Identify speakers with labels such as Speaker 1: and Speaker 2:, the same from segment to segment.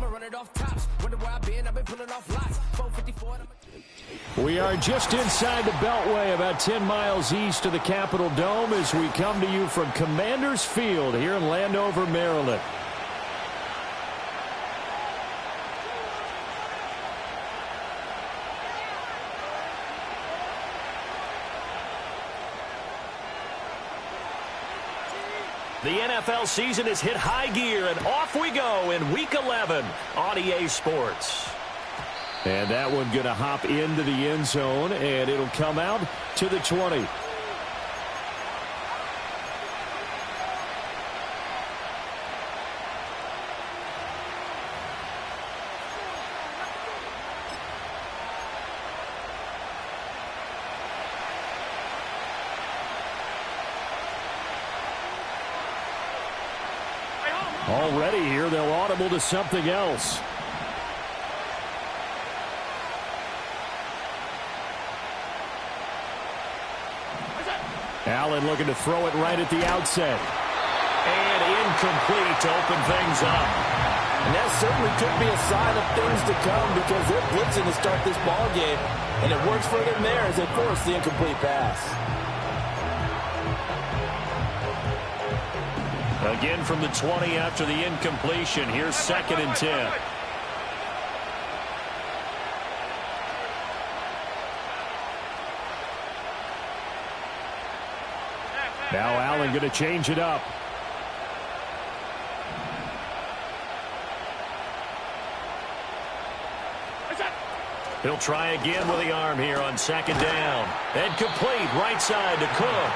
Speaker 1: I'ma run it off tops. Wonder where I've been pulling off lots. 454.
Speaker 2: We are just inside the Beltway, about 10 miles east of the Capitol Dome, as we come to you from Commander's Field here in Landover, Maryland. The NFL season has hit high gear, and off we go in Week 11 on EA Sports. And that one going to hop into the end zone, and it'll come out to the 20. Already here, they'll audible to something else. Allen looking to throw it right at the outset. And incomplete to open things up.
Speaker 3: And that certainly could be a sign of things to come, because they're blitzing to start this ball game, and it works for them there as they force the incomplete pass.
Speaker 2: Again from the 20 after the incompletion. Here's 2nd and 10. Now Allen going to change it up. He'll try again with the arm here on 2nd down. And complete right side to Cook.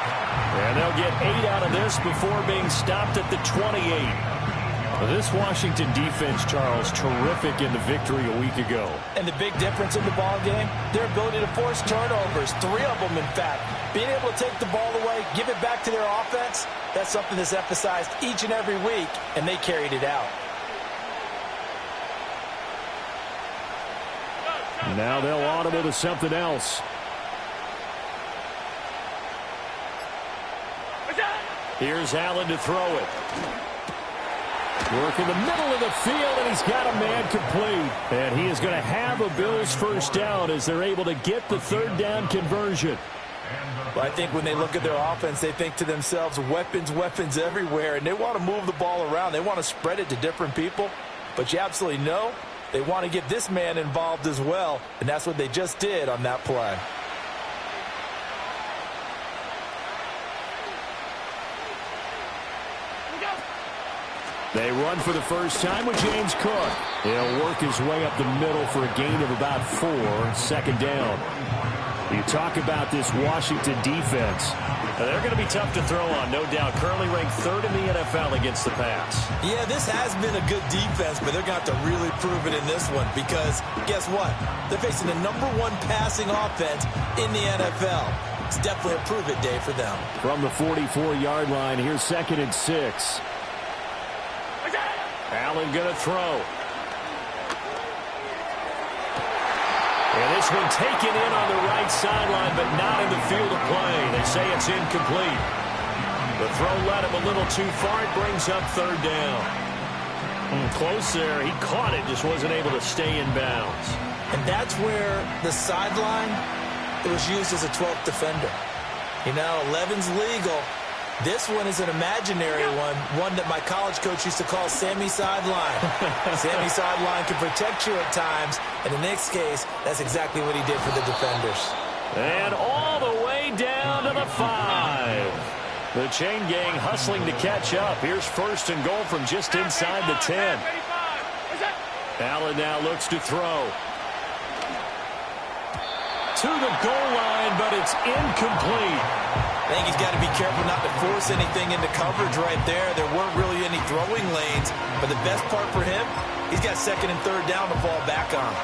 Speaker 2: And they'll get 8 out of this before being stopped at the 28. This Washington defense, Charles, terrific in the victory a week ago.
Speaker 3: And the big difference in the ball game, their ability to force turnovers, 3 of them in fact. Being able to take the ball away, give it back to their offense, that's something that's emphasized each and every week, and they carried it out.
Speaker 2: Now they'll audible to something else. Here's Allen to throw it. Work in the middle of the field, and he's got a man complete. And he is going to have a Bills first down as they're able to get the 3rd down conversion.
Speaker 3: Well, I think when they look at their offense, they think to themselves, weapons, weapons everywhere, and they want to move the ball around. They want to spread it to different people, but you absolutely know they want to get this man involved as well, and that's what they just did on that play.
Speaker 2: They run for the first time with James Cook. He'll work his way up the middle for a gain of about 4, 2nd down. You talk about this Washington defense. They're going to be tough to throw on, no doubt. Currently ranked 3rd in the NFL against the pass.
Speaker 3: Yeah, this has been a good defense, but they're going to have to really prove it in this one, because guess what? They're facing the #1 passing offense in the NFL. It's definitely a prove-it day for them.
Speaker 2: From the 44-yard line, here's 2nd and 6. Allen going to throw. And this one taken in on the right sideline, but not in the field of play. They say it's incomplete. The throw led him a little too far. It brings up 3rd down. Close there. He caught it, just wasn't able to stay in bounds.
Speaker 3: And that's where the sideline, it was used as a 12th defender. You know, 11's legal. This one is an imaginary one that my college coach used to call Sammy Sideline. Sammy Sideline can protect you at times, and in this case, that's exactly what he did for the defenders.
Speaker 2: And all the way down to the 5. The chain gang hustling to catch up. Here's 1st and goal from just inside the 10. Allen now looks to throw. To the goal line, but it's incomplete.
Speaker 3: I think he's got to be careful not to force anything into coverage right there. There weren't really any throwing lanes, but the best part for him, he's got 2nd and 3rd down to fall back on.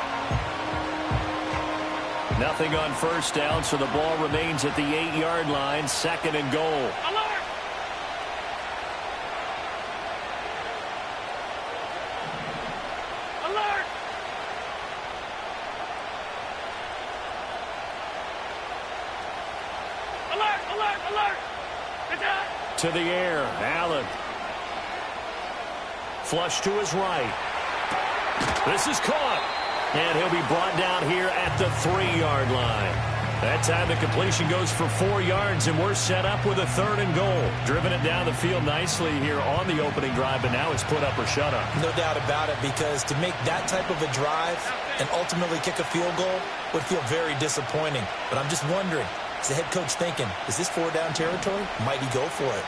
Speaker 2: Nothing on 1st down, so the ball remains at the 8-yard line, 2nd and goal.
Speaker 1: Alert! Alert! Alert! Alert! Alert!
Speaker 2: To the air, Allen. Flush to his right. This is caught. And he'll be brought down here at the 3-yard line. That time the completion goes for 4 yards, and we're set up with a 3rd and goal. Driven it down the field nicely here on the opening drive, but now it's put up or shut up.
Speaker 3: No doubt about it, because to make that type of a drive and ultimately kick a field goal would feel very disappointing. But I'm just wondering, is the head coach thinking, is this 4-down territory? Might he go for it?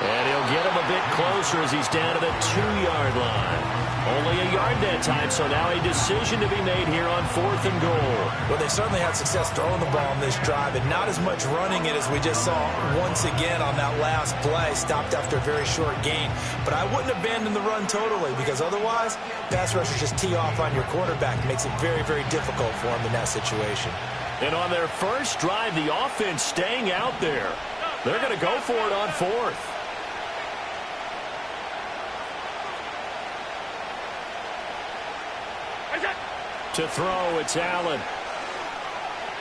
Speaker 2: And he'll get him a bit closer as he's down to the 2-yard line. Only a yard that time, so now a decision to be made here on 4th and goal.
Speaker 3: Well, they certainly had success throwing the ball on this drive, and not as much running it as we just saw once again on that last play. Stopped after a very short gain. But I wouldn't abandon the run totally, because otherwise, pass rushers just tee off on your quarterback. It makes it very, very difficult for him in that situation.
Speaker 2: And on their first drive, the offense staying out there. They're going to go for it on 4th. To throw, it's Allen.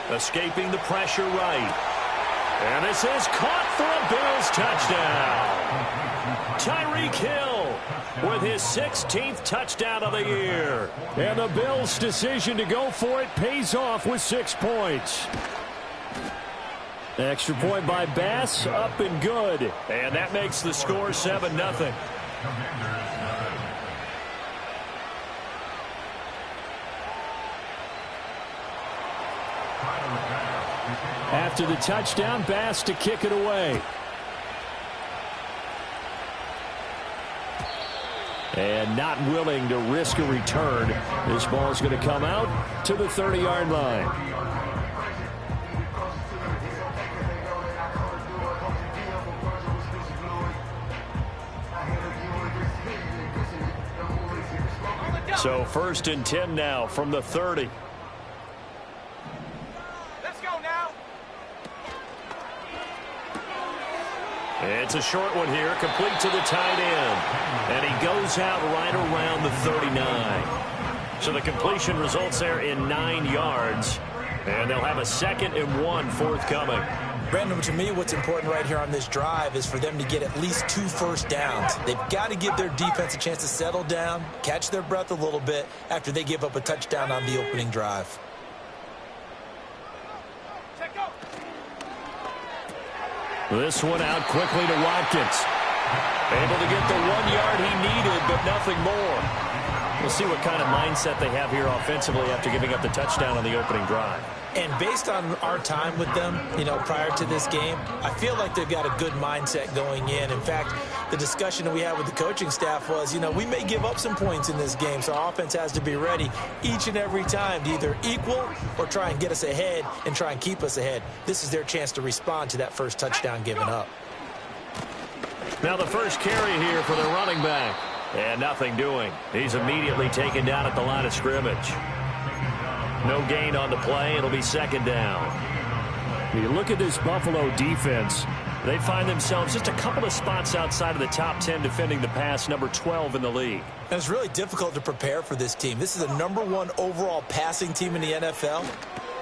Speaker 2: Escaping the pressure right. And this is caught for a Bills touchdown. Tyreek Hill with his 16th touchdown of the year. And the Bills' decision to go for it pays off with 6 points. Extra point by Bass, up and good. And that makes the score 7-0. After the touchdown, Bass to kick it away. And not willing to risk a return. This ball's going to come out to the 30-yard line. So 1st and 10 now from the 30. It's a short one here, complete to the tight end. And he goes out right around the 39. So the completion results there in 9 yards. And they'll have a 2nd and 1 forthcoming.
Speaker 3: Brandon, to me, what's important right here on this drive is for them to get at least 2 first downs. They've got to give their defense a chance to settle down, catch their breath a little bit after they give up a touchdown on the opening drive.
Speaker 2: This one out quickly to Watkins. Able to get the 1 yard he needed, but nothing more. We'll see what kind of mindset they have here offensively after giving up the touchdown on the opening drive.
Speaker 3: And based on our time with them, prior to this game, I feel like they've got a good mindset going in. In fact, the discussion that we had with the coaching staff was, we may give up some points in this game, so our offense has to be ready each and every time to either equal or try and get us ahead and try and keep us ahead. This is their chance to respond to that first touchdown given up.
Speaker 2: Now the first carry here for the running back. And nothing doing. He's immediately taken down at the line of scrimmage. No gain on the play. It'll be 2nd down. You look at this Buffalo defense. They find themselves just a couple of spots outside of the top 10 defending the pass, number 12 in the league.
Speaker 3: And it's really difficult to prepare for this team. This is the number 1 overall passing team in the NFL.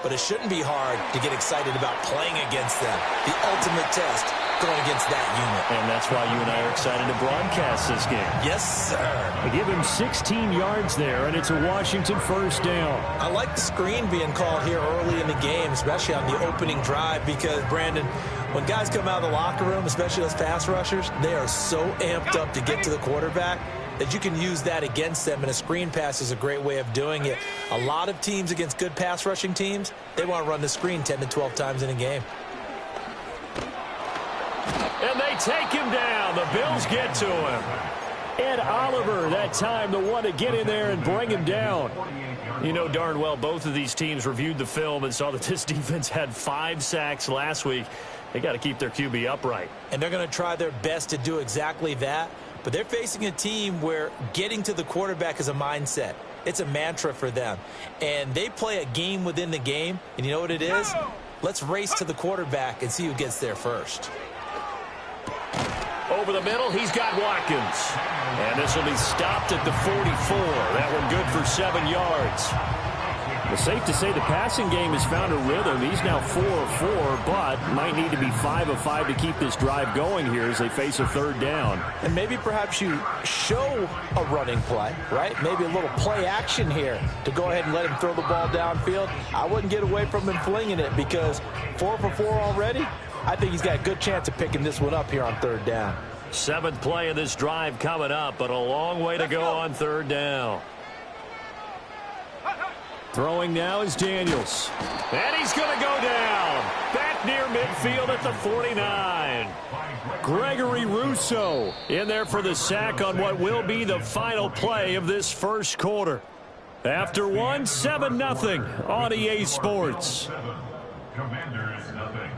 Speaker 3: But it shouldn't be hard to get excited about playing against them. The ultimate test going against that unit.
Speaker 2: And that's why you and I are excited to broadcast this game.
Speaker 3: Yes, sir.
Speaker 2: They give him 16 yards there, and it's a Washington 1st down.
Speaker 3: I like the screen being called here early in the game, especially on the opening drive, because, Brandon, when guys come out of the locker room, especially those pass rushers, they are so amped up to get to the quarterback that you can use that against them, and a screen pass is a great way of doing it. A lot of teams against good pass rushing teams, they want to run the screen 10 to 12 times in a game.
Speaker 2: And they take him down. The Bills get to him. Ed Oliver, that time, the one to get in there and bring him down. You know darn well both of these teams reviewed the film and saw that this defense had 5 sacks last week. They got to keep their QB upright.
Speaker 3: And they're going to try their best to do exactly that. But they're facing a team where getting to the quarterback is a mindset. It's a mantra for them. And they play a game within the game. And you know what it is? Let's race to the quarterback and see who gets there first.
Speaker 2: Over the middle, he's got Watkins. And this will be stopped at the 44. That one good for 7 yards. It's safe to say the passing game has found a rhythm. He's now 4 of 4, but might need to be 5 of 5 to keep this drive going here as they face a third down.
Speaker 3: And maybe perhaps you show a running play, right? Maybe a little play action here to go ahead and let him throw the ball downfield. I wouldn't get away from him flinging it because 4 for 4 already. I think he's got a good chance of picking this one up here on third down.
Speaker 2: 7th play of this drive coming up, but a long way to go on third down. Throwing now is Daniels. And he's going to go down. Back near midfield at the 49. Gregory Rousseau in there for the sack on what will be the final play of this first quarter. After 7-0 on EA Sports.
Speaker 4: Commanders nothing.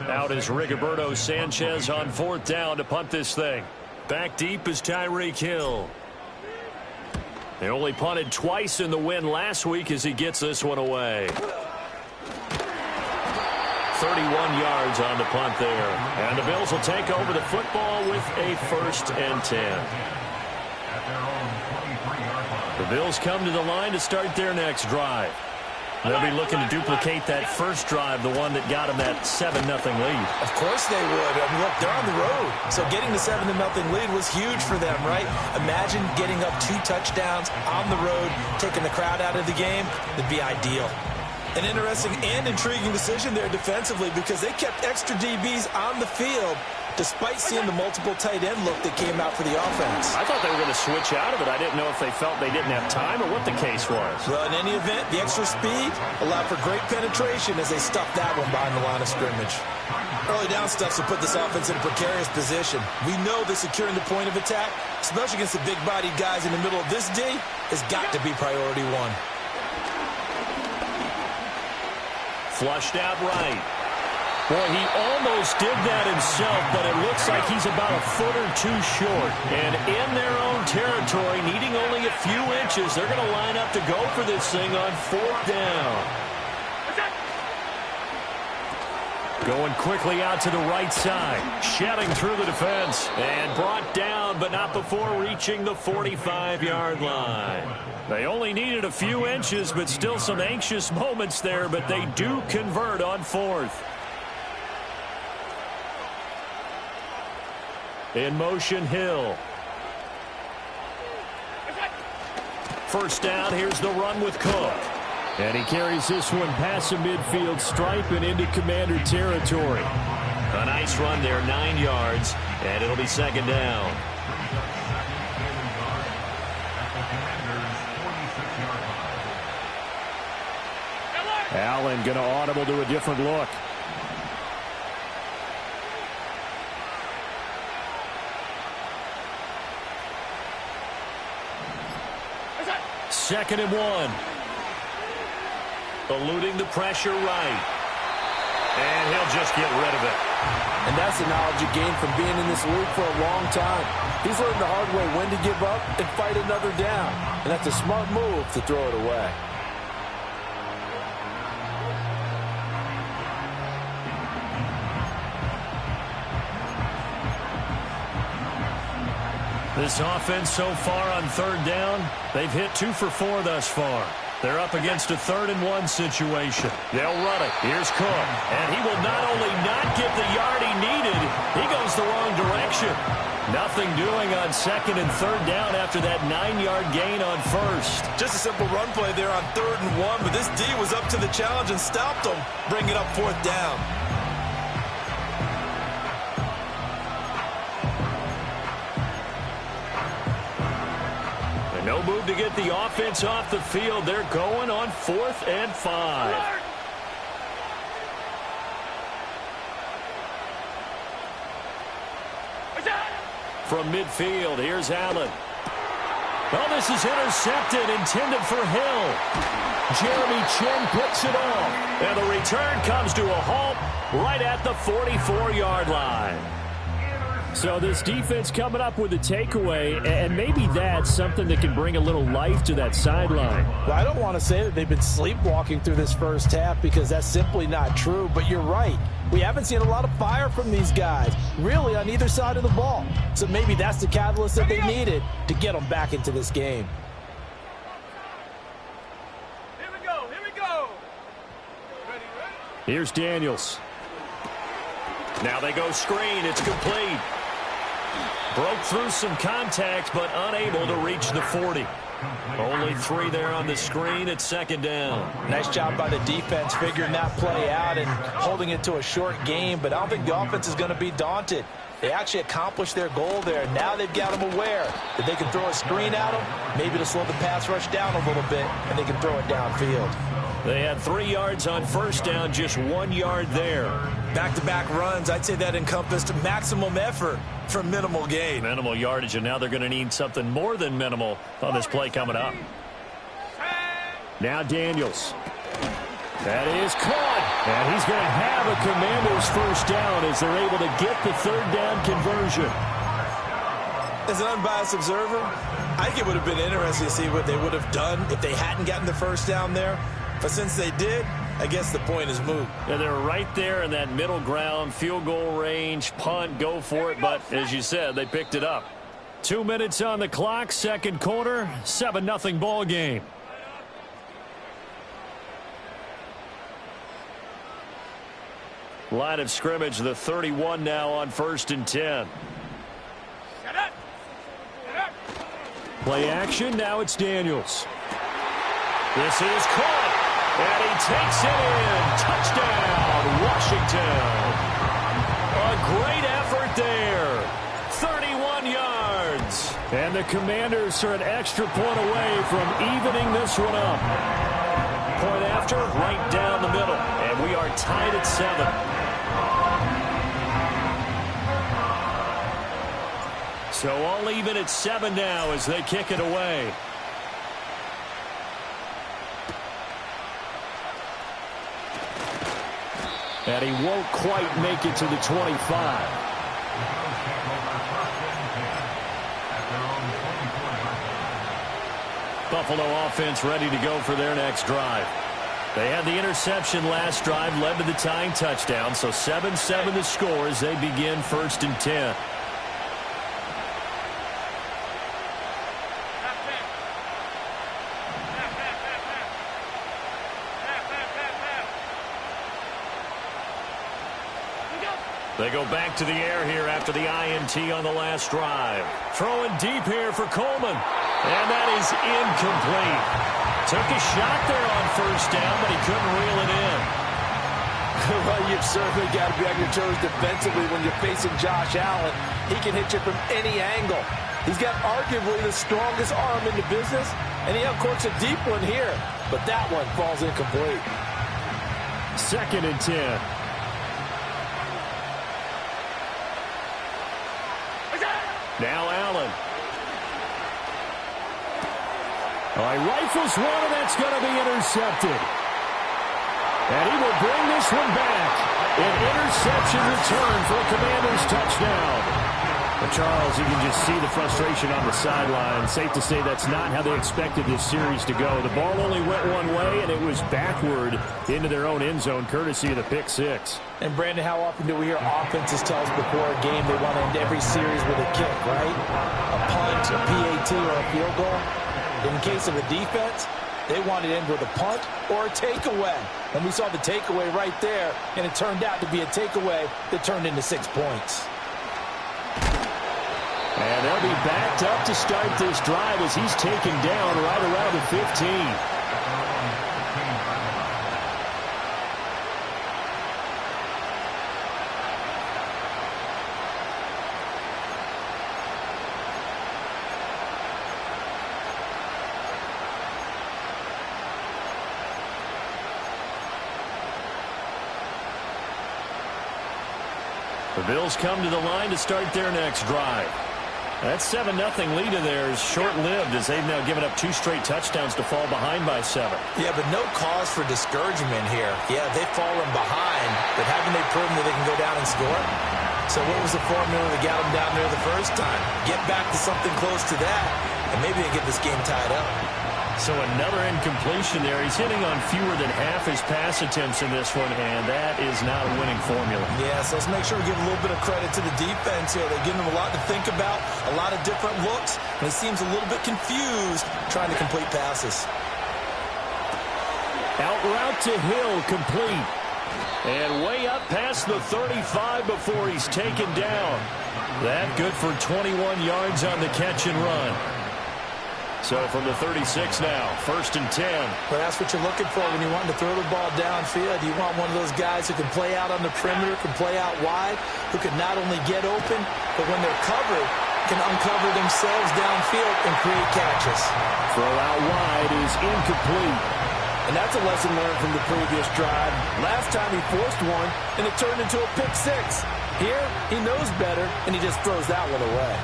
Speaker 2: Out is Rigoberto Sanchez on 4th down to punt this thing. Back deep is Tyreek Hill. They only punted twice in the win last week as he gets this one away. 31 yards on the punt there. And the Bills will take over the football with a 1st and 10. The Bills come to the line to start their next drive. They'll be looking to duplicate that first drive, the one that got them that 7-0 lead.
Speaker 3: Of course they would. I mean, look, they're on the road. So getting the 7-0 lead was huge for them, right? Imagine getting up 2 touchdowns on the road, taking the crowd out of the game. That'd be ideal. An interesting and intriguing decision there defensively because they kept extra DBs on the field despite seeing the multiple tight end look that came out for the offense.
Speaker 2: I thought they were going to switch out of it. I didn't know if they felt they didn't have time or what the case was.
Speaker 3: Well, in any event, the extra speed allowed for great penetration as they stuffed that one behind the line of scrimmage. Early down stuffs will put this offense in a precarious position. We know that securing the point of attack, especially against the big-bodied guys in the middle of this D, has got to be priority 1.
Speaker 2: Flushed out right. Boy, he almost did that himself, but it looks like he's about a foot or 2 short. And in their own territory, needing only a few inches, they're going to line up to go for this thing on 4th down. Going quickly out to the right side. Shedding through the defense. And brought down, but not before reaching the 45-yard line. They only needed a few inches, but still some anxious moments there, but they do convert on 4th. In motion, Hill. First down, here's the run with Cook. And he carries this one past the midfield stripe and into Commander territory. A nice run there, 9 yards, and it'll be 2nd down. Allen going to audible to a different look. Second and 1. Eluding the pressure right. And he'll just get rid of it.
Speaker 3: And that's the knowledge you gain from being in this league for a long time. He's learned the hard way when to give up and fight another down. And that's a smart move to throw it away.
Speaker 2: This offense so far on 3rd down, they've hit 2 for 4 thus far. They're up against a 3rd and 1 situation. They'll run it. Here's Cook. And he will not only not get the yard he needed, he goes the wrong direction. Nothing doing on 2nd and 3rd down after that 9-yard gain on 1st.
Speaker 3: Just a simple run play there on 3rd and 1, but this D was up to the challenge and stopped him, bringing up 4th down.
Speaker 2: No move to get the offense off the field. They're going on 4th and 5. From midfield, here's Allen. Well, this is intercepted, intended for Hill. Jeremy Chin picks it off. And the return comes to a halt right at the 44-yard line. So this defense coming up with a takeaway, and maybe that's something that can bring a little life to that sideline.
Speaker 3: Well, I don't want to say that they've been sleepwalking through this first half because that's simply not true, but you're right. we haven't seen a lot of fire from these guys, really on either side of the ball. So maybe that's the catalyst that they needed to get them back into this game.
Speaker 1: Here we go. Ready.
Speaker 2: Here's Daniels. Now they go screen. It's complete. Broke through some contact, but unable to reach the 40. Only 3 there on the screen at second down.
Speaker 3: Nice job by the defense figuring that play out and holding it to a short game, but I don't think the offense is going to be daunted. They actually accomplished their goal there. Now they've got them aware that they can throw a screen at them, maybe to slow the pass rush down a little bit, and they can throw it downfield.
Speaker 2: They had 3 yards on first down, just 1 yard there.
Speaker 3: Back-to-back runs, I'd say that encompassed maximum effort for minimal gain.
Speaker 2: Minimal yardage, and now they're going to need something more than minimal on this play coming up. Now Daniels. That is caught. And he's going to have a Commanders first down as they're able to get the third down conversion.
Speaker 3: As an unbiased observer, I think it would have been interesting to see what they would have done if they hadn't gotten the first down there. But since they did, I guess the point is moot.
Speaker 2: Yeah, they're right there in that middle ground, field goal range, punt, go for it. But as you said, they picked it up. 2 minutes on the clock, second quarter, 7-0 ball game. Line of scrimmage, the 31 now on 1st and 10. Play action, now it's Daniels. This is caught, and he takes it in. Touchdown, Washington. A great effort there. 31 yards. And the Commanders are an extra point away from evening this one up. Point after, right down the middle. And we are tied at 7. So all even at 7 now as they kick it away. And he won't quite make it to the 25. Buffalo offense ready to go for their next drive. They had the interception last drive, led to the tying touchdown. So 7-7 the score as they begin 1st and 10. They go back to the air here after the INT on the last drive. Throwing deep here for Coleman. And that is incomplete. Took a shot there on first down, but he couldn't reel it in.
Speaker 3: Well, you've certainly got to be on your toes defensively when you're facing Josh Allen. He can hit you from any angle. He's got arguably the strongest arm in the business, and he uncorks a deep one here. But that one falls incomplete.
Speaker 2: 2nd and 10. Now Allen. All right, rifles one, and that's going to be intercepted. And he will bring this one back. An interception return for a Commanders touchdown. But Charles, you can just see the frustration on the sideline. Safe to say that's not how they expected this series to go. The ball only went one way, and it was backward into their own end zone, courtesy of the pick six.
Speaker 3: And, Brandon, how often do we hear offenses tell us before a game they want to end every series with a kick, right? A punt, a PAT, or a field goal. In case of a defense, they want to end with a punt or a takeaway. And we saw the takeaway right there, and it turned out to be a takeaway that turned into 6 points.
Speaker 2: And they'll be backed up to start this drive as he's taken down right around the 15. The Bills come to the line to start their next drive. That 7-0 lead of theirs short-lived as they've now given up 2 straight touchdowns to fall behind by 7.
Speaker 3: Yeah, but no cause for discouragement here. Yeah, they've fallen behind, but haven't they proven that they can go down and score? So what was the formula that got them down there the first time? Get back to something close to that, and maybe they get this game tied up.
Speaker 2: So another incompletion there. He's hitting on fewer than half his pass attempts in this one, and that is not a winning formula.
Speaker 3: Yeah, so let's make sure we give a little bit of credit to the defense here. They're giving him a lot to think about, a lot of different looks, and he seems a little bit confused trying to complete passes.
Speaker 2: Out route to Hill, complete. And way up past the 35 before he's taken down. That good for 21 yards on the catch and run. So from the 36 now, 1st and 10.
Speaker 3: But that's what you're looking for when you want to throw the ball downfield. You want one of those guys who can play out on the perimeter, can play out wide, who can not only get open, but when they're covered, can uncover themselves downfield and create catches.
Speaker 2: Throw out wide is incomplete.
Speaker 5: And that's a lesson learned from the previous drive. Last time he forced one, and it turned into a pick six. Here, he knows better, and he just throws that one away.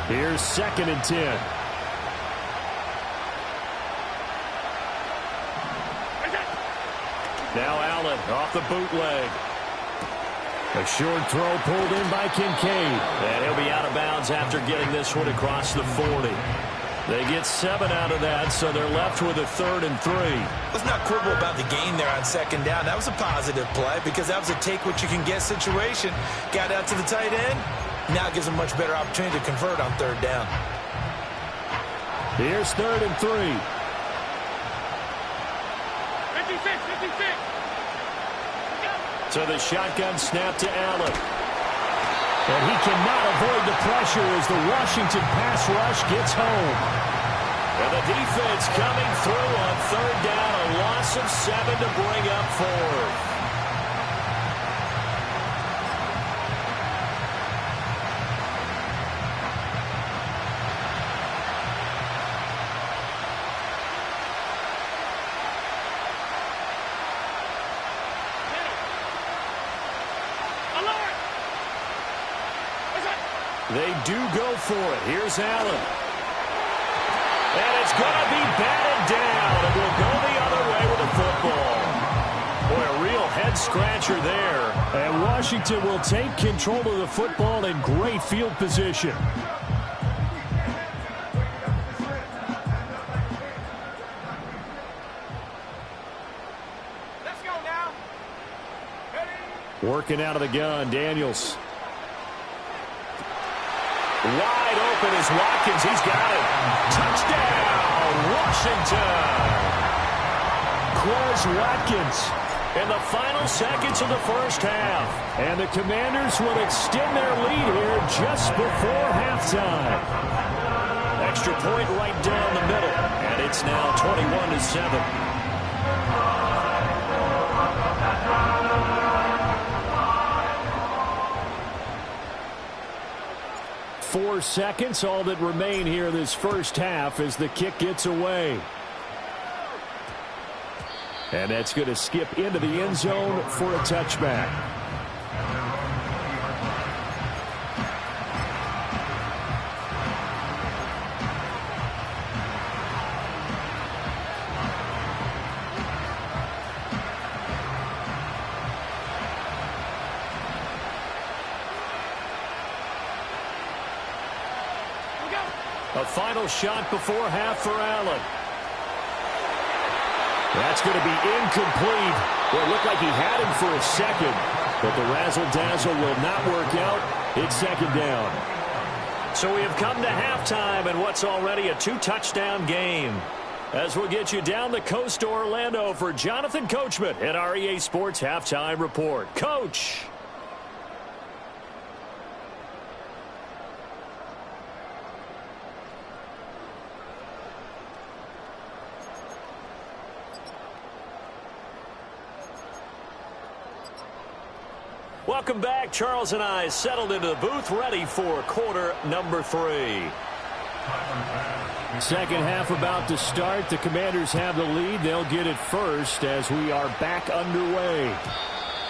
Speaker 2: Here's 2nd and 10. Now Allen off the bootleg. A short throw pulled in by Kincaid. And he'll be out of bounds after getting this one across the 40. They get 7 out of that, so they're left with a 3rd and 3.
Speaker 3: Let's not quibble about the gain there on 2nd down. That was a positive play because that was a take-what-you-can-get situation. Got out to the tight end. Now it gives them a much better opportunity to convert on 3rd down.
Speaker 2: Here's 3rd and 3.
Speaker 6: 56.
Speaker 2: So the shotgun snap to Allen. And he cannot avoid the pressure as the Washington pass rush gets home. And the defense coming through on 3rd down, a loss of 7 to bring up 4th. They do go for it. Here's Allen. And it's going to be batted down. And will go the other way with the football. Boy, a real head-scratcher there. And Washington will take control of the football in great field position.
Speaker 6: Let's go now. Ready?
Speaker 2: Working out of the gun, Daniels. Wide open is Watkins. He's got it. Touchdown, Washington. Quez Watkins in the final seconds of the first half. And the Commanders will extend their lead here just before halftime. Extra point right down the middle. And it's now 21-7. 4 seconds, all that remain here this first half as the kick gets away. And that's going to skip into the end zone for a touchback. A final shot before half for Allen. That's going to be incomplete. Well, it looked like he had him for a second, but the razzle-dazzle will not work out. It's 2nd down. So we have come to halftime in what's already a 2-touchdown game. As we'll get you down the coast to Orlando for Jonathan Coachman at our EA Sports Halftime Report. Coach. Welcome back. Charles and I settled into the booth, ready for quarter number 3. Second half about to start. The Commanders have the lead. They'll get it first as we are back underway.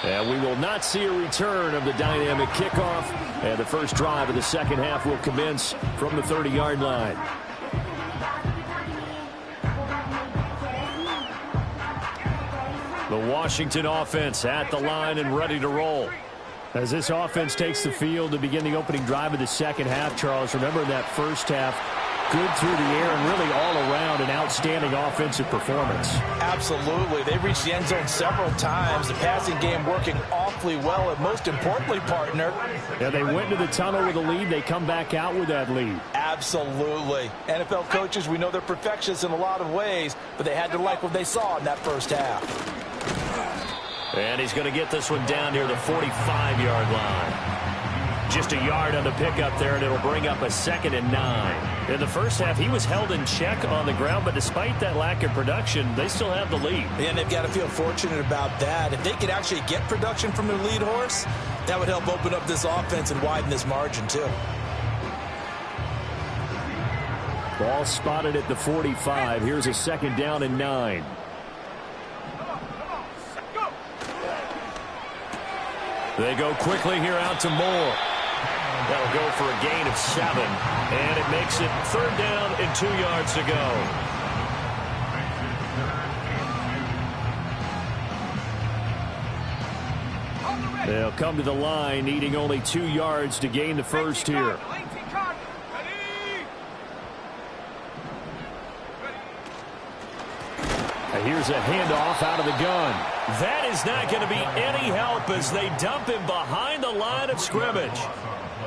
Speaker 2: And we will not see a return of the dynamic kickoff. And the first drive of the second half will commence from the 30-yard line. The Washington offense at the line and ready to roll. As this offense takes the field to begin the opening drive of the second half, Charles, remember in that first half, good through the air and really all around an outstanding offensive performance.
Speaker 3: Absolutely. They reached the end zone several times. The passing game working awfully well. And most importantly, partner.
Speaker 2: Yeah, they went to the tunnel with a lead. They come back out with that lead.
Speaker 3: Absolutely. NFL coaches, we know they're perfectionists in a lot of ways, but they had to like what they saw in that first half.
Speaker 2: And he's going to get this one down near the 45-yard line. Just a yard on the pickup there, and it'll bring up a 2nd and 9. In the first half, he was held in check on the ground, but despite that lack of production, they still have the lead.
Speaker 3: And they've got to feel fortunate about that. If they could actually get production from their lead horse, that would help open up this offense and widen this margin, too.
Speaker 2: Ball spotted at the 45. Here's a 2nd down and 9. They go quickly here out to Moore. That'll go for a gain of 7. And it makes it 3rd down and 2 yards to go. They'll come to the line, needing only 2 yards to gain the first here. Here's a handoff out of the gun. That is not going to be any help as they dump him behind the line of scrimmage.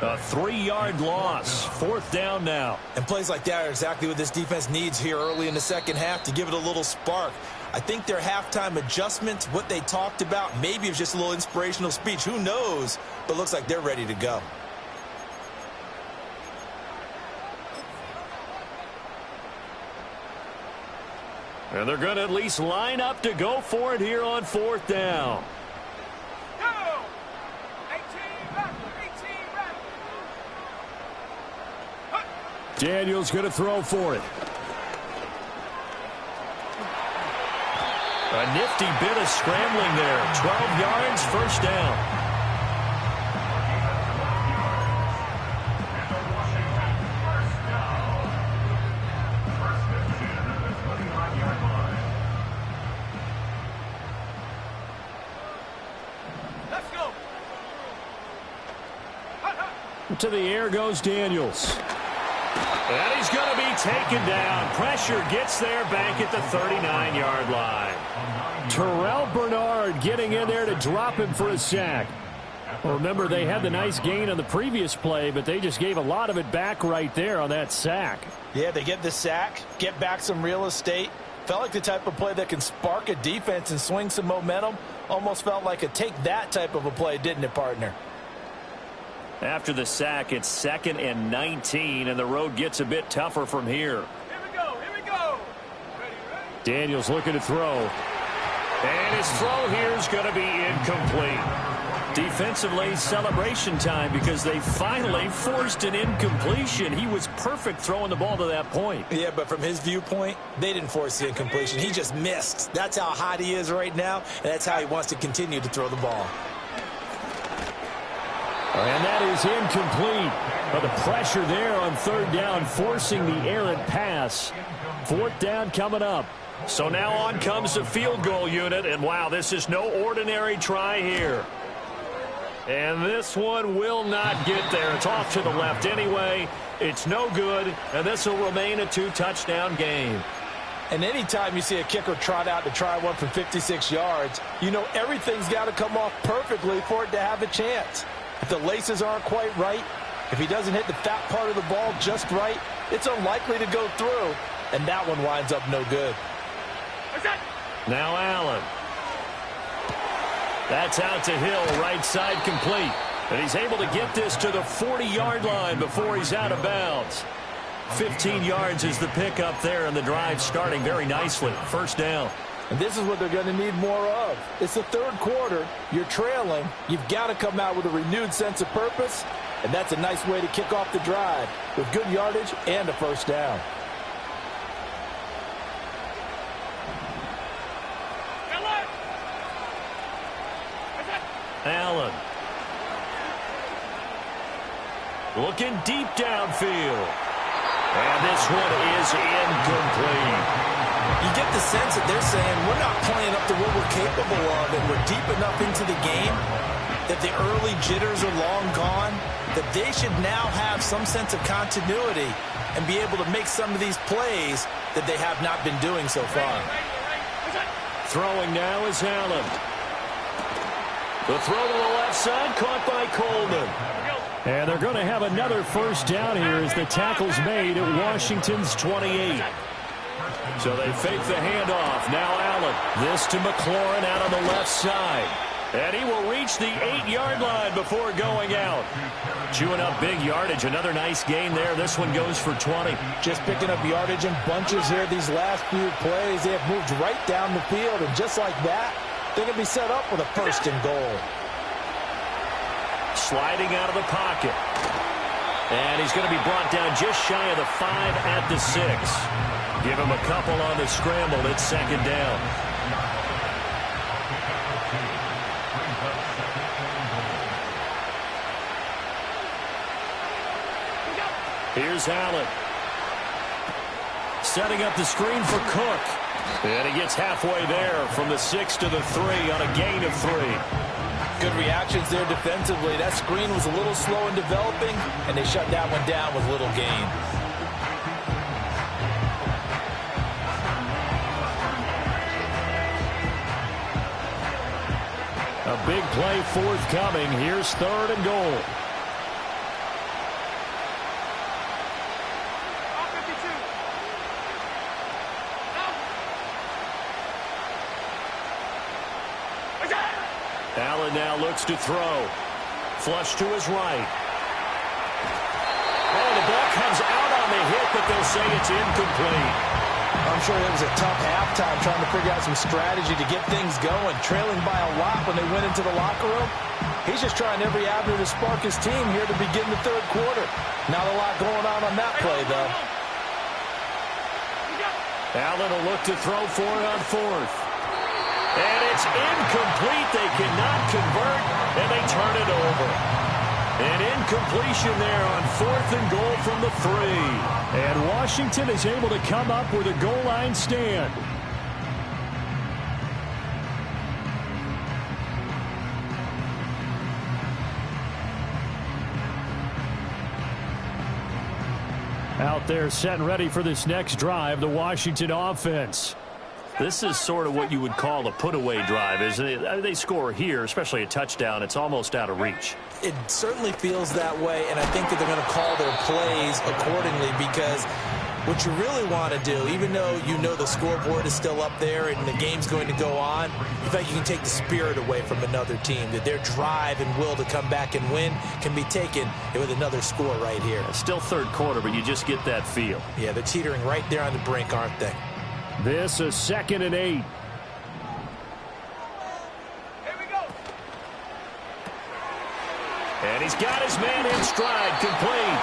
Speaker 2: A 3-yard loss. 4th down now.
Speaker 3: And plays like that are exactly what this defense needs here early in the second half to give it a little spark. I think their halftime adjustments, what they talked about, maybe it was just a little inspirational speech. Who knows? But looks like they're ready to go.
Speaker 2: And they're going to at least line up to go for it here on 4th down. Daniels going to throw for it. A nifty bit of scrambling there. 12 yards, 1st down. To the air goes Daniels. And he's going to be taken down. Pressure gets there back at the 39-yard line. Terrell Bernard getting in there to drop him for a sack. Well, remember, they had the nice gain on the previous play, but they just gave a lot of it back right there on that sack.
Speaker 3: Yeah, they get the sack, get back some real estate. Felt like the type of play that can spark a defense and swing some momentum. Almost felt like a take-that type of a play, didn't it, partner?
Speaker 2: After the sack, it's 2nd and 19, and the road gets a bit tougher from here.
Speaker 6: Here we go, here we go. Ready.
Speaker 2: Daniels looking to throw. And his throw here is going to be incomplete. Defensively, celebration time because they finally forced an incompletion. He was perfect throwing the ball to that point.
Speaker 3: Yeah, but from his viewpoint, they didn't force the incompletion. He just missed. That's how hot he is right now, and that's how he wants to continue to throw the ball.
Speaker 2: And that is incomplete. But the pressure there on 3rd down, forcing the errant pass. 4th down coming up. So now on comes the field goal unit. And wow, this is no ordinary try here. And this one will not get there. It's off to the left anyway. It's no good. And this will remain a 2-touchdown game.
Speaker 3: And anytime you see a kicker trot out to try one from 56 yards, you know everything's got to come off perfectly for it to have a chance. If the laces aren't quite right, if he doesn't hit the fat part of the ball just right, it's unlikely to go through, and that one winds up no good.
Speaker 2: Now Allen. That's out to Hill, right side complete. And he's able to get this to the 40-yard line before he's out of bounds. 15 yards is the pickup there, and the drive starting very nicely. 1st down.
Speaker 3: And this is what they're going to need more of. It's the 3rd quarter. You're trailing. You've got to come out with a renewed sense of purpose, and that's a nice way to kick off the drive with good yardage and a 1st down.
Speaker 2: Allen. Looking deep downfield. And this one is incomplete.
Speaker 3: You get the sense that they're saying we're not playing up to what we're capable of, and we're deep enough into the game that the early jitters are long gone, that they should now have some sense of continuity and be able to make some of these plays that they have not been doing so far.
Speaker 2: Throwing now is Allen. The throw to the left side, caught by Coleman. And they're going to have another first down here as the tackle's made at Washington's 28. So they fake the handoff. Now Allen. This to McLaurin out on the left side. And he will reach the 8-yard line before going out. Chewing up big yardage. Another nice gain there. This one goes for 20.
Speaker 5: Just picking up yardage in bunches here these last few plays. They have moved right down the field. And just like that, they're going to be set up with a first and goal.
Speaker 2: Sliding out of the pocket. And he's going to be brought down just shy of the 5 at the 6. Give him a couple on the scramble. It's second down. Here's Allen. Setting up the screen for Cook. And he gets halfway there from the 6 to the 3 on a gain of 3.
Speaker 3: Good reactions there defensively. That screen was a little slow in developing, and they shut that one down with little gain.
Speaker 2: A big play forthcoming. Here's third and goal. Allen now looks to throw. Flush to his right. Oh, the ball comes out on the hit, but they'll say it's incomplete.
Speaker 3: I'm sure it was a tough halftime trying to figure out some strategy to get things going. Trailing by a lot when they went into the locker room. He's just trying every avenue to spark his team here to begin the third quarter. Not a lot going on that play, though.
Speaker 2: Allen will look to throw for it on fourth. And it's incomplete. They cannot convert, and they turn it over. An incompletion there on fourth and goal from the 3. And Washington is able to come up with a goal line stand. Out there set and ready for this next drive, the Washington offense. This is sort of what you would call a put-away drive, isn't it? They score here, especially a touchdown. It's almost out of reach.
Speaker 3: It certainly feels that way, and I think that they're going to call their plays accordingly because what you really want to do, even though you know the scoreboard is still up there and the game's going to go on, you think you can take the spirit away from another team, that their drive and will to come back and win can be taken with another score right here.
Speaker 2: It's still third quarter, but you just get that feel.
Speaker 3: Yeah, they're teetering right there on the brink, aren't they?
Speaker 2: This is 2nd and 8.
Speaker 6: Here we go.
Speaker 2: And he's got his man in stride, complete.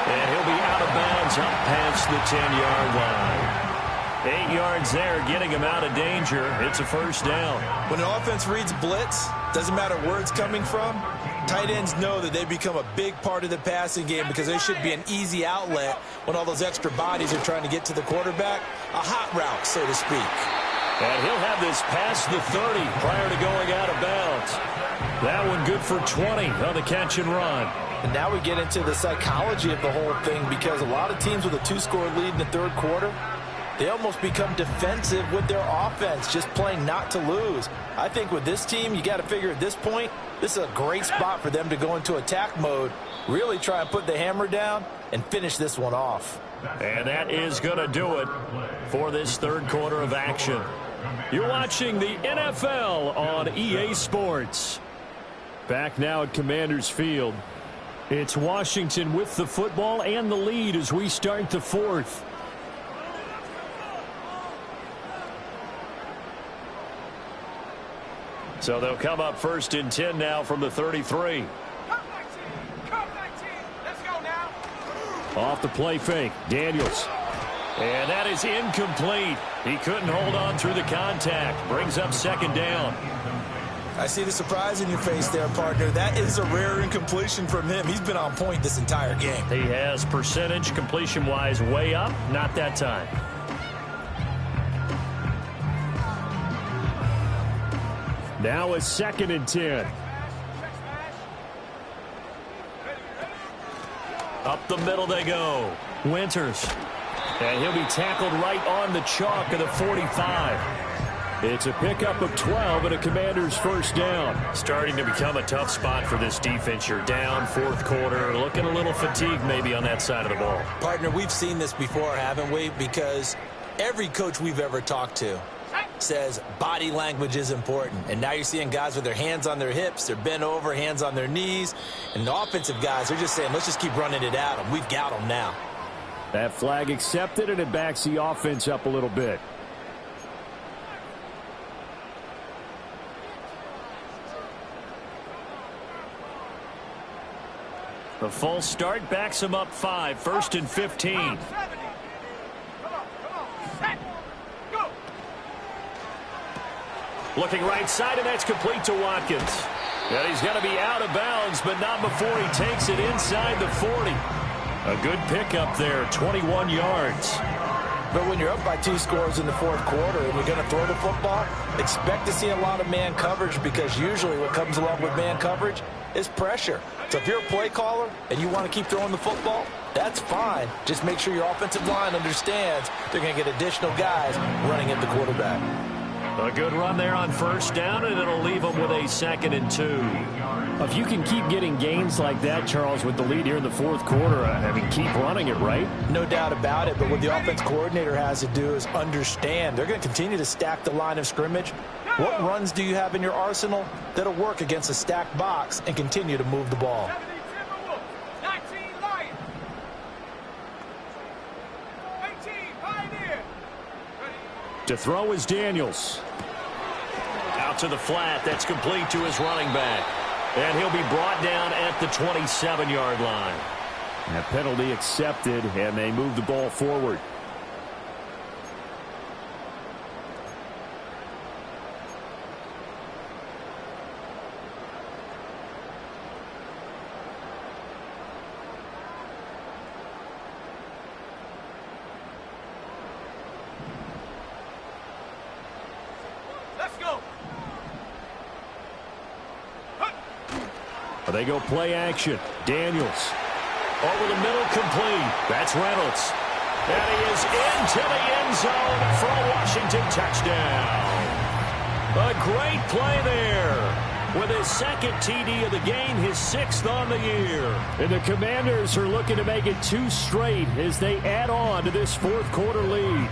Speaker 2: And he'll be out of bounds up past the 10-yard line. 8 yards there, getting him out of danger. It's a first down.
Speaker 3: When an offense reads blitz, doesn't matter where it's coming from, tight ends know that they become a big part of the passing game because they should be an easy outlet when all those extra bodies are trying to get to the quarterback. A hot route, so to speak.
Speaker 2: And he'll have this past the 30 prior to going out of bounds. That one good for 20 on the catch and run.
Speaker 5: And now we get into the psychology of the whole thing because a lot of teams with a 2-score lead in the third quarter, they almost become defensive with their offense, just playing not to lose. I think with this team, you got to figure at this point, this is a great spot for them to go into attack mode, really try and put the hammer down and finish this one off.
Speaker 2: And that is going to do it for this third quarter of action. You're watching the NFL on EA Sports. Back now at Commanders Field. It's Washington with the football and the lead as we start the fourth. So they'll come up 1st and 10 now from the 33.
Speaker 6: Let's go now.
Speaker 2: Off the play fake, Daniels. And that is incomplete. He couldn't hold on through the contact. Brings up 2nd down.
Speaker 3: I see the surprise in your face there, partner. That is a rare incompletion from him. He's been on point this entire game.
Speaker 2: He has percentage completion-wise way up. Not that time. Now it's 2nd and 10. Up the middle they go. Winters. And he'll be tackled right on the chalk of the 45. It's a pickup of 12 and a Commander's first down. Starting to become a tough spot for this defense. You're down fourth quarter. Looking a little fatigued maybe on that side of the ball.
Speaker 3: Partner, we've seen this before, haven't we? Because every coach we've ever talked to says body language is important. And now you're seeing guys with their hands on their hips, they're bent over, hands on their knees. And the offensive guys, they're just saying, let's just keep running it at them. We've got them now.
Speaker 2: That flag accepted, and it backs the offense up a little bit. The false start backs him up 5, 1st and 15. Looking right side, and that's complete to Watkins. And he's going to be out of bounds, but not before he takes it inside the 40. A good pickup there, 21 yards.
Speaker 5: But when you're up by 2 scores in the fourth quarter and you're going to throw the football, expect to see a lot of man coverage, because usually what comes along with man coverage is pressure. So if you're a play caller and you want to keep throwing the football, that's fine. Just make sure your offensive line understands they're going to get additional guys running at the quarterback.
Speaker 2: A good run there on first down, and it'll leave them with a 2nd and 2. If you can keep getting gains like that, Charles, with the lead here in the fourth quarter, keep running it, right?
Speaker 5: No doubt about it, but what the offense coordinator has to do is understand they're going to continue to stack the line of scrimmage. What runs do you have in your arsenal that'll work against a stacked box and continue to move the ball?
Speaker 6: 19 Lions. 18 Pioneer.
Speaker 2: To throw is Daniels. Out to the flat. That's complete to his running back. And he'll be brought down at the 27-yard line. A penalty accepted, and they move the ball forward. They go play action. Daniels. Over the middle, complete. That's Reynolds. And he is into the end zone for a Washington touchdown. A great play there. With his 2nd TD of the game, his 6th on the year. And the Commanders are looking to make it 2 straight as they add on to this fourth quarter lead.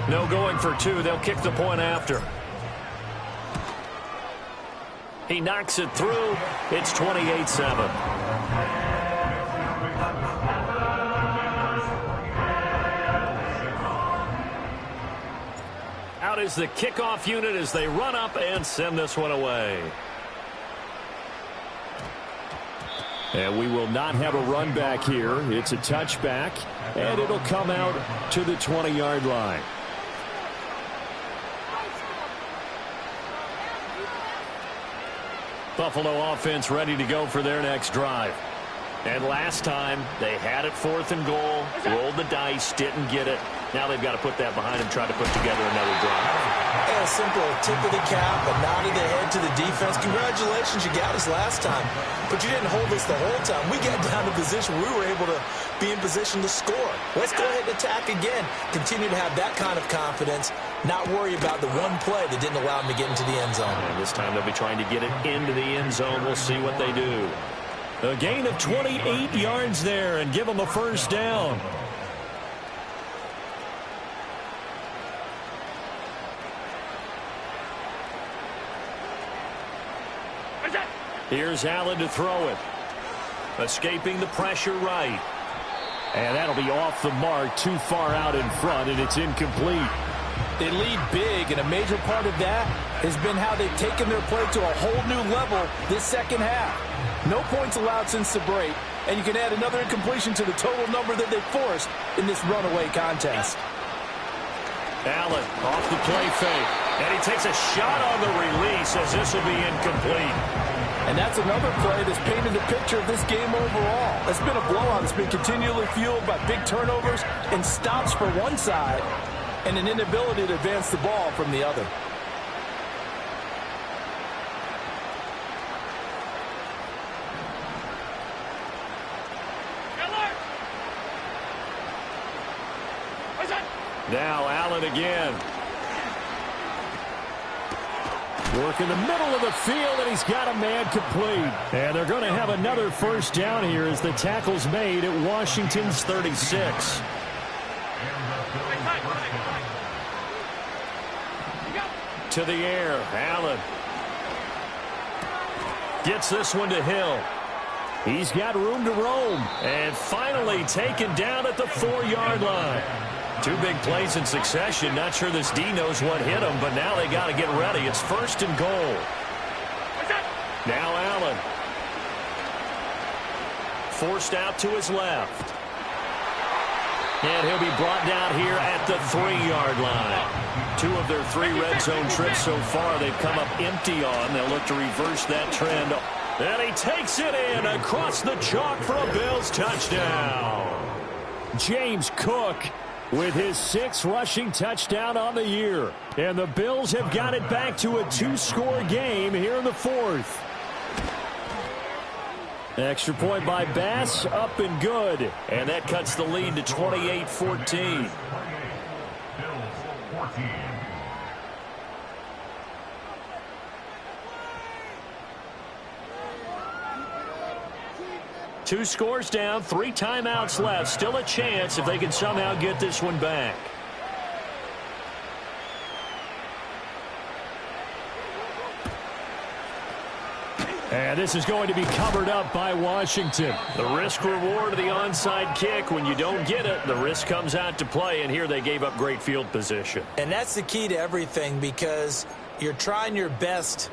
Speaker 2: No going for 2. They'll kick the point after. He knocks it through. It's 28-7. Out is the kickoff unit as they run up and send this one away. And we will not have a run back here. It's a touchback, and it'll come out to the 20-yard line. Buffalo offense ready to go for their next drive. And last time, they had it 4th and goal, rolled the dice, didn't get it. Now they've got to put that behind them, try to put together another drive.
Speaker 3: And a simple tip of the cap, a nod of the head to the defense. Congratulations, you got us last time. But you didn't hold us the whole time. We got down to position we were able to be in position to score. Let's go ahead and attack again. Continue to have that kind of confidence. Not worry about the one play that didn't allow them to get into the end zone.
Speaker 2: And this time they'll be trying to get it into the end zone. We'll see what they do. A gain of 28 yards there and give them a first down. Here's Allen to throw it. Escaping the pressure right. And that'll be off the mark, too far out in front, and it's incomplete.
Speaker 5: They lead big, and a major part of that has been how they've taken their play to a whole new level this second half. No points allowed since the break, and you can add another incompletion to the total number that they forced in this runaway contest.
Speaker 2: Allen off the play fake, and he takes a shot on the release as this will be incomplete.
Speaker 5: And that's another play that's painted a picture of this game overall. It's been a blowout. It's been continually fueled by big turnovers and stops for one side and an inability to advance the ball from the other.
Speaker 2: Now Allen again. Work in the middle of the field, and he's got a man complete. And they're going to have another first down here as the tackle's made at Washington's 36. To the air, Allen. Gets this one to Hill. He's got room to roam. And finally taken down at the 4-yard line. 2 big plays in succession. Not sure this D knows what hit him, but now they got to get ready. It's 1st and goal. Now Allen. Forced out to his left. And he'll be brought down here at the 3-yard line. 2 of their 3 red zone trips so far they've come up empty on. They'll look to reverse that trend. And he takes it in across the chalk for a Bills touchdown. James Cook with his 6th rushing touchdown on the year. And the Bills have got it back to a 2-score game here in the 4th. Extra point by Bass, up and good. And that cuts the lead to 28-14.
Speaker 4: Bills 14.
Speaker 2: 2 scores down, 3 timeouts left. Still a chance if they can somehow get this one back. And this is going to be covered up by Washington. The risk reward of the onside kick. When you don't get it, the risk comes out to play. And here they gave up great field position.
Speaker 3: And that's the key to everything, because you're trying your best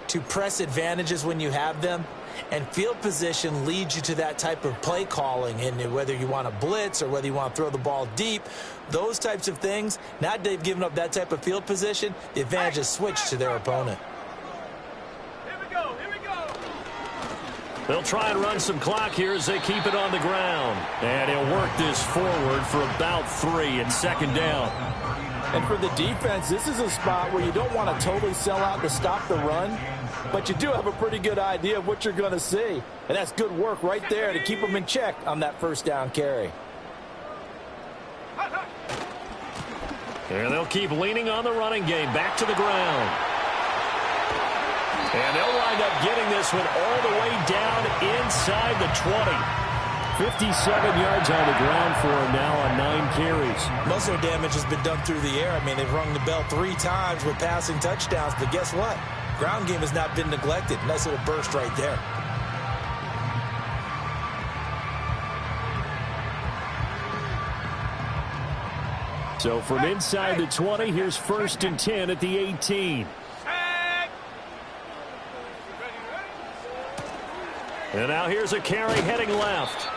Speaker 3: to press advantages when you have them. And field position leads you to that type of play calling. And whether you want to blitz or whether you want to throw the ball deep, those types of things, now that they've given up that type of field position, the advantage is switched to their opponent.
Speaker 2: They'll try and run some clock here as they keep it on the ground. And he'll work this forward for about 3 and 2nd down.
Speaker 5: And for the defense, this is a spot where you don't want to totally sell out to stop the run, but you do have a pretty good idea of what you're going to see. And that's good work right there to keep them in check on that 1st down carry.
Speaker 2: And they'll keep leaning on the running game. Back to the ground. And they'll wind up getting this one all the way down inside the 20. 57 yards on the ground for him now on 9 carries.
Speaker 3: Most of their damage has been done through the air. I mean, they've rung the bell 3 times with passing touchdowns, but guess what? Ground game has not been neglected. Nice little burst right there.
Speaker 2: So from inside the 20, here's 1st and 10 at the 18. And now here's a carry heading left.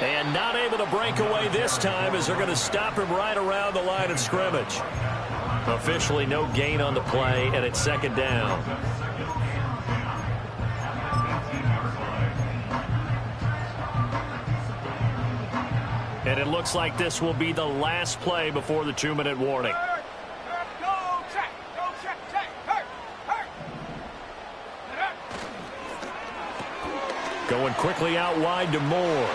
Speaker 2: And not able to break away this time as they're going to stop him right around the line of scrimmage. Officially no gain on the play, and it's 2nd down. And it looks like this will be the last play before the 2-minute warning. Going quickly out wide to Moore.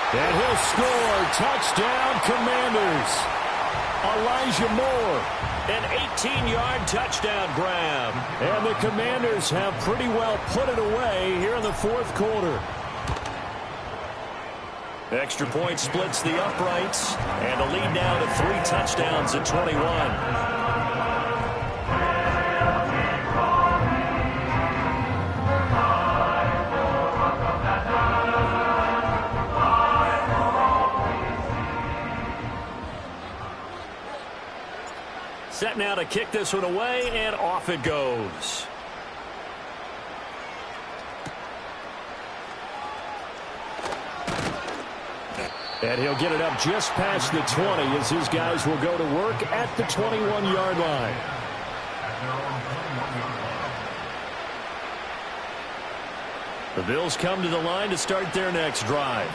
Speaker 2: And he'll score. Touchdown, Commanders. Elijah Moore. An 18-yard touchdown grab. And the Commanders have pretty well put it away here in the 4th quarter. Extra point splits the uprights. And the lead now to 3 touchdowns at 21. Set now to kick this one away, and off it goes. And he'll get it up just past the 20 as his guys will go to work at the 21-yard line. The Bills come to the line to start their next drive.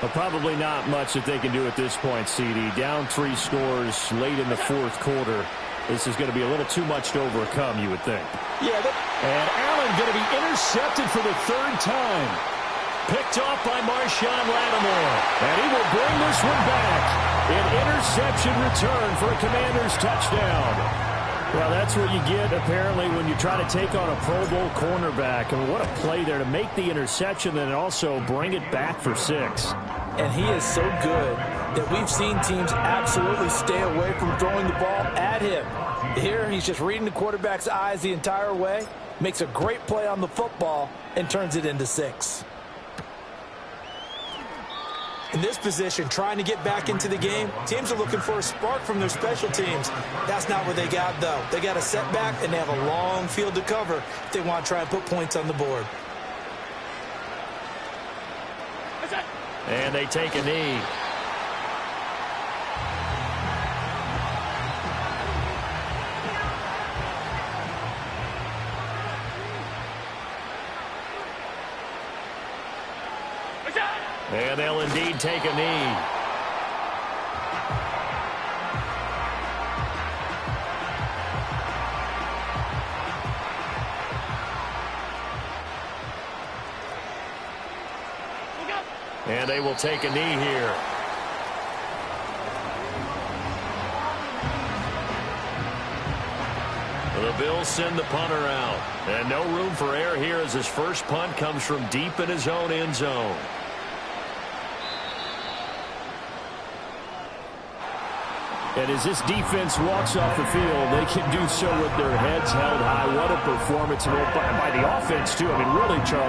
Speaker 2: But probably not much that they can do at this point, CD. Down 3 scores late in the 4th quarter. This is going to be a little too much to overcome, you would think.
Speaker 5: Yeah.
Speaker 2: And Allen going to be intercepted for the 3rd time. picked off by Marshawn Lattimore. And he will bring this one back. An interception return for a Commanders touchdown. Well, that's what you get, apparently, when you try to take on a Pro Bowl cornerback. I mean, what a play there to make the interception and also bring it back for 6.
Speaker 5: And he is so good that we've seen teams absolutely stay away from throwing the ball at him. Here, he's just reading the quarterback's eyes the entire way, makes a great play on the football, and turns it into 6.
Speaker 3: In this position, trying to get back into the game, teams are looking for a spark from their special teams. That's not what they got, though. They got a setback, and they have a long field to cover if they want to try and put points on the board.
Speaker 2: And they take a knee. And they'll indeed take a knee. And they will take a knee here. The Bills send the punter out. And no room for error here as his first punt comes from deep in his own end zone. And as this defense walks off the field, they can do so with their heads held high. What a performance by the offense, too. I mean, really, Charles.